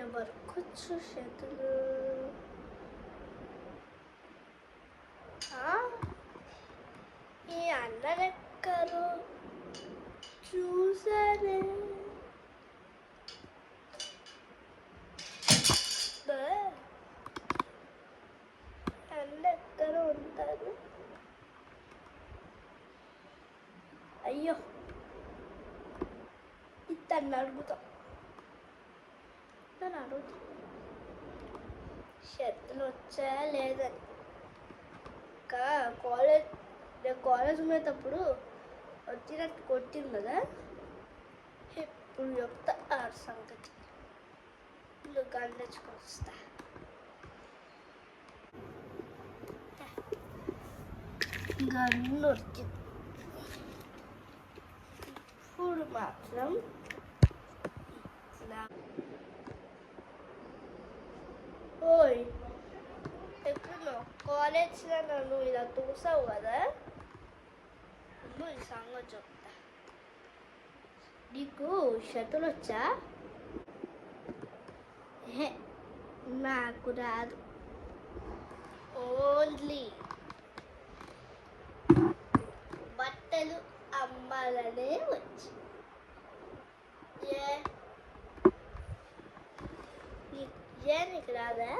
ఎవరికొచ్చు చేతులు? ఈ అన్నరెక్కరు చూసానే. అన్నెక్కరు ఉంటారు. అయ్యో, ఇతన్ని అడుగుతాం. చేతులు వచ్చాయా లేదని. ఇంకా కాలేజ్ ఉండేటప్పుడు వచ్చినట్టు కొట్టింది కదా, ఇప్పుడు చెప్తా ఆ సంగతి. ఇల్లు గండెచ్చుకొని వస్తా. గన్ను వచ్చింది. ఇప్పుడు మాత్రం ఓయ్, ఎప్పుడు కాలేజ్లో నన్ను ఇలా చూసావు కదా, ముందు ఈ సంగతి చెప్తా. నీకు షటిల్ వచ్చా? నాకు రాదు. ఓన్లీ బట్టలు అమ్మాలనే వచ్చు. నీకు రాదా?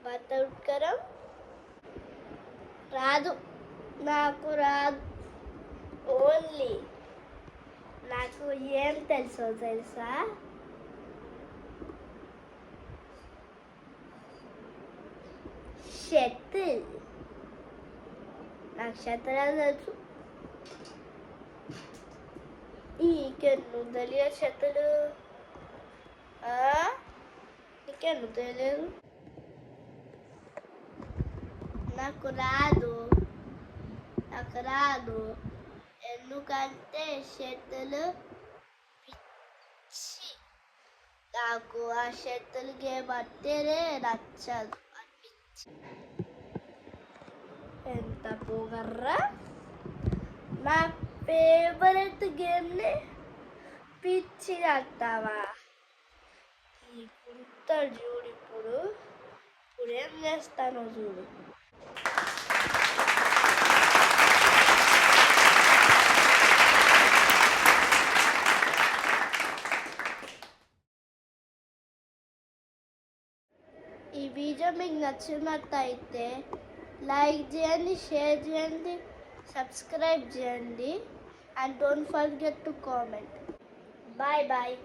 బట్టలు ఉతకడం రాదు. నాకు రాదు. ఓన్లీ నాకు ఏం తెలుసా? షటిల్. నాకు షటిల్ తెలుసు. నీకెన్ను తెలియదు షటిల్? నీకెన్ను తెలియదు? నాకు రాదు. ఎందుకంటే షటిల్ పిచ్చి. నాకు ఆ షటిల్ గేమ్ అంటేనే నచ్చదు. ఎంత పొగర్రా! నా ఫేవరెట్ గేమ్ని పిచ్చి అంటావా? నీకుంటాడు చూడు. ఇప్పుడు ఏం చేస్తానో చూడు. ఈ వీడియో మీకు నచ్చినట్టయితే లైక్ చేయండి, షేర్ చేయండి, సబ్స్క్రైబ్ చేయండి, and don't forget to comment. Bye bye.